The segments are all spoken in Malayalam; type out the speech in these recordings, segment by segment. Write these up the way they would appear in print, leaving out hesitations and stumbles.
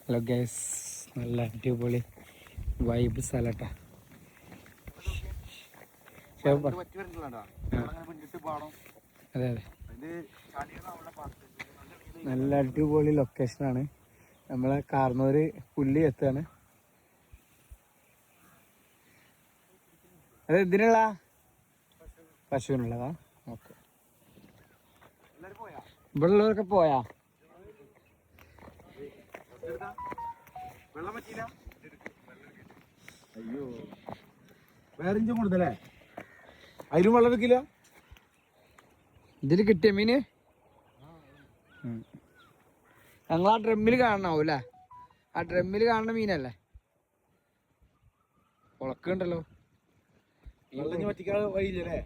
ഹലോ ഗൈസ്, നല്ല അടിപൊളി വൈബ് സ്ഥലട്ടാ. അതെ അതെ, നല്ല അടിപൊളി ലൊക്കേഷനാണ്. നമ്മളെ കാർന്നൂര് പുല്ലി എത്താണ്. അത് എന്തിനുള്ള പശുവിനുള്ളതാ? ഓക്കെ. ഇവിടെ ഉള്ളവരൊക്കെ പോയാ? അയ്യോ, വേറെ കൂടുതലേ അതിലും വെള്ളം എടുക്കില്ല. ഇതില് കിട്ടിയ മീന് ഞങ്ങൾ ആ ഡ്രമ്മിൽ കാണണാവും അല്ലേ? ആ ഡ്രമ്മിൽ കാണുന്ന മീനല്ലേ? ഉളക്കുണ്ടല്ലോ. വെള്ളം പറ്റിക്കാതെ വഴിയില്ലല്ലേ?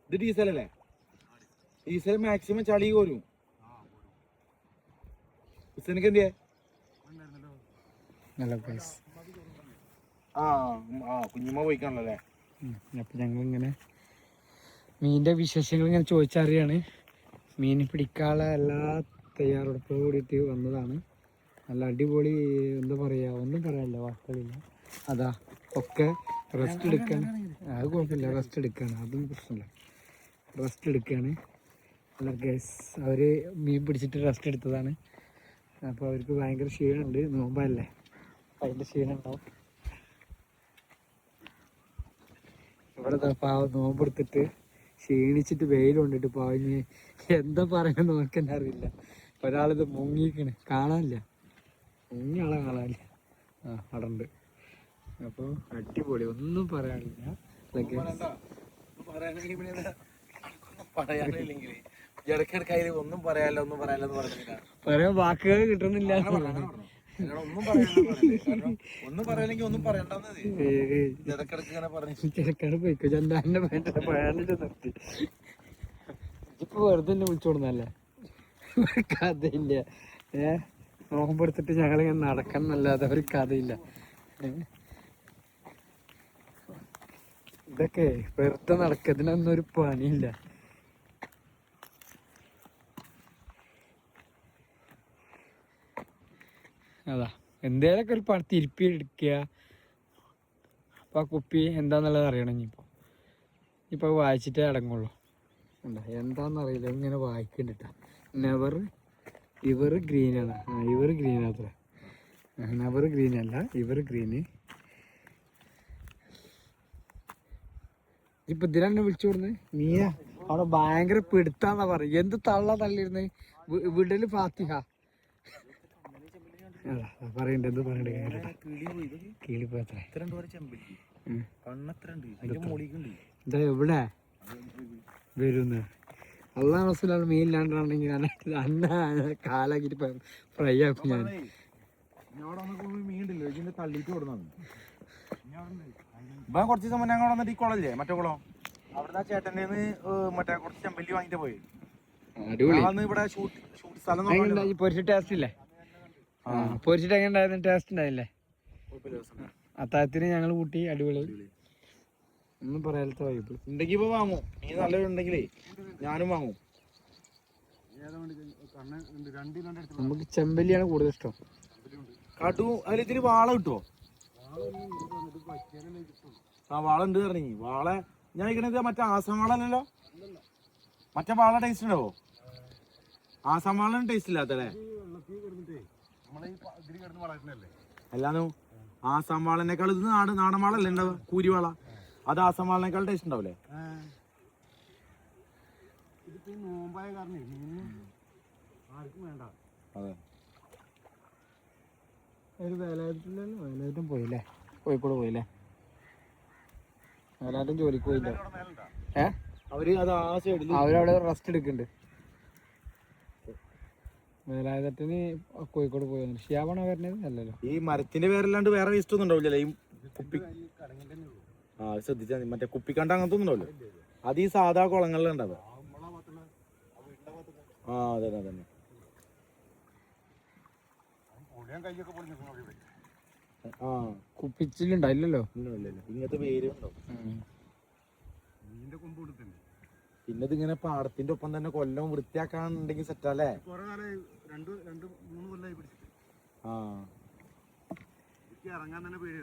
ഇത് ഡീസലല്ലേ? ഡീസൽ മാക്സിമം ചളി പോരും. ഹുസൈനക്ക് എന്തിയെ? കുഞ്ഞുമ്മ പോയിക്കാണല്ലേ? അപ്പം ഞങ്ങളിങ്ങനെ മീനിൻ്റെ വിശേഷങ്ങൾ ഇങ്ങനെ ചോദിച്ചറിയാണ്. മീൻ പിടിക്കാനുള്ള എല്ലാ തയ്യാറെടുപ്പോട് കൂടിയിട്ട് വന്നതാണ്. നല്ല അടിപൊളി, എന്താ പറയുക, ഒന്നും പറയാനില്ല, വാക്കുകളില്ല. അതാ ഒക്കെ റെസ്റ്റ് എടുക്കാണ്. അത് കുഴപ്പമില്ല, റെസ്റ്റ് എടുക്കുകയാണ്, അതൊന്നും പ്രശ്നമില്ല. റെസ്റ്റ് എടുക്കുകയാണ്. അല്ല ഗൈസ്, അവർ മീൻ പിടിച്ചിട്ട് റെസ്റ്റ് എടുത്തതാണ്. അപ്പോൾ അവർക്ക് ഭയങ്കര ക്ഷീണമുണ്ട്, നോമ്പല്ലേ, അതിൻ്റെ ക്ഷീണം ഉണ്ടാവും. ഇവിടെ പാവം നോമ്പെടുത്തിട്ട് ക്ഷീണിച്ചിട്ട് വെയിൽ കൊണ്ടിട്ട് പാവഞ്ഞ് എന്താ പറയുക നമുക്ക് തന്നെ അറിയില്ല. ഒരാളിത് മുങ്ങിക്കണ്, കാണാനില്ല, മുങ്ങി ആളെ കാണാനില്ല. അവിടെ ഉണ്ട്. അപ്പോൾ അടിപൊളി, ഒന്നും പറയാനില്ല. ഇടയ്ക്കിടയ്ക്ക് ഒന്നും പറയാല്ല, ഒന്നും പറയാല്ല എന്ന് പറഞ്ഞില്ല. പറയാൻ വാക്കുകൾ കിട്ടുന്നില്ല. ഒന്നും പറയാനെങ്കിൽ ഒന്നും പറയണ്ടെന്നത് ഇടയ്ക്കിടയ്ക്ക് ഇങ്ങനെ പറഞ്ഞു. ചിലക്കാട് പോയിക്കോ, ചന്താന്റെ പയാനിട്ട് നിർത്തി. ഇപ്പൊ വെറുതെ തന്നെ വിളിച്ചു കൊടുന്നല്ലേ, കഥയില്ല. നോമ്പെടുത്തിട്ട് ഞങ്ങളിങ്ങനെ നടക്കണമെന്നല്ലാതെ ഒരു കഥയില്ല. ഇതൊക്കെ വെറുതെ നടക്കുക, ഇതിനൊന്നും ഒരു പണിയില്ല. അതാ എന്തേലൊക്കെ ഒരു തിരുപ്പി എടുക്കുക. അപ്പം ആ കുപ്പി എന്താന്നുള്ളത് അറിയണം. ഇനിയിപ്പോൾ വായിച്ചിട്ടേ അടങ്ങുള്ളൂ. എന്താണെന്നറിയില്ല, ഇങ്ങനെ വായിക്കണ്ടിട്ടാ. ഇവർ ഗ്രീനാണ്. ഇവർ ഗ്രീൻ അത്ര, നെവർ ഗ്രീൻ അല്ല, ഇവർ ഗ്രീന്. ഇപ്പം ഇതിലെന്നെ വിളിച്ചു കൊടുന്ന് നീയ അവിടെ ഭയങ്കര പിടുത്താന്നാ പറയും. എന്ത് തള്ള തള്ളിയിരുന്ന് വിടല് ഫാത്തിഹ പറയണ്ട, എന്ത് പറയണ്ട, കിളിപ്പോത്ര ഇതാ എവിടെ വരുന്ന്. അള്ളാ റസൂലാണ് മീനില്ലാണ്ടാണെങ്കിൽ അന്ന കാലാക്കിട്ട് ഫ്രൈ ആക്കും ഞാൻ. മീനുണ്ടല്ലോ ഇതിന്റെ തള്ളിയിട്ട് കൊടുക്കുന്നത്. ഇപ്പൊ കുറച്ച് സമയം ഞങ്ങൾ വന്നിട്ട് ഈ കുളല്ലേ, മറ്റേ കുളം, അവിടുന്ന് ആ ചേട്ടൻ്റെ മറ്റേ കുറച്ച് ചെമ്പല്ലി വാങ്ങിട്ട് പോയി. ഇവിടെ ഷൂട്ട് സ്ഥലം പൊരിച്ച ടേസ്റ്റ് ഇല്ലേ? പൊരിച്ചിട്ട് എങ്ങനെ ഉണ്ടായിരുന്നു? ടേസ്റ്റ് ഉണ്ടായില്ലേ? അത്താഴത്തിന് ഞങ്ങൾ കൂട്ടി, അടിപൊളി, ഒന്നും പറയാത്ത വൈബ്. ഉണ്ടെങ്കിൽ ഇപ്പൊ വാങ്ങും. മീൻ നല്ലതുണ്ടെങ്കിലേ ഞാനും വാങ്ങും. നമുക്ക് ചെമ്പല്ലിയാണ് കൂടുതൽ ഇഷ്ടം. കാട്ടു അതിൽ ഇത്തിരി വാള കിട്ടുമോ? വാള ഉണ്ട് പറഞ്ഞു. വാള ഞാൻ കഴിക്കണത് മറ്റേ ആസാം വാള അല്ലല്ലോ, മറ്റേ വാള ടേസ്റ്റ് ഉണ്ടാവോ? ആസാം വാള ടേസ്റ്റ് ഇല്ലാത്തല്ലേ? അല്ലാന്നോ, ആസാം വാളിനേക്കാൾ ഇത് നാടൻ വാളല്ലേ ഉണ്ടാവുക, കൂരിവാള. അത് ആസാം വാളിനേക്കാൾ ടേസ്റ്റ് ഉണ്ടാവില്ലേ? അതെ, ഒരു വേലായിട്ടും പോയില്ലേ, കോഴിക്കോട് പോയില്ലേ? വേലായിട്ടും ജോലിക്ക് പോയില്ല. അവരവിടെ റെസ്റ്റ് എടുക്കുന്നുണ്ട്. വേലായുധത്തിന് കോഴിക്കോട് പോയി. ഷിയാബാണോ വരുന്നത്? അല്ലല്ലോ. ഈ മരത്തിന്റെ പേരല്ലാണ്ട് വേറെ വേസ്റ്റ് ഒന്നും ഉണ്ടാവില്ലല്ലോ ഈ കുപ്പി. ശ്രദ്ധിച്ചാൽ മറ്റേ കുപ്പിക്കണ്ട അങ്ങനത്തെ ഒന്നും ഉണ്ടാവില്ല. അത് ഈ സാധാ കുളങ്ങളിലുണ്ടാവുക. അതെ അതന്നെ. കുപ്പിച്ചിലുണ്ടായില്ലല്ലോ. ഇങ്ങനത്തെ പേര് പിന്നെ ഇതിങ്ങനെ പാടത്തിന്റെ ഒപ്പം തന്നെ കൊല്ലം വൃത്തിയാക്കാനുണ്ടെങ്കിൽ സെറ്റല്ലേ. കുറെ കാലമായി 2-3 കൊല്ലമായി പിടിച്ചിട്ട് ആ ഇറങ്ങാൻ തന്നെ പേടിയായിരുന്നു.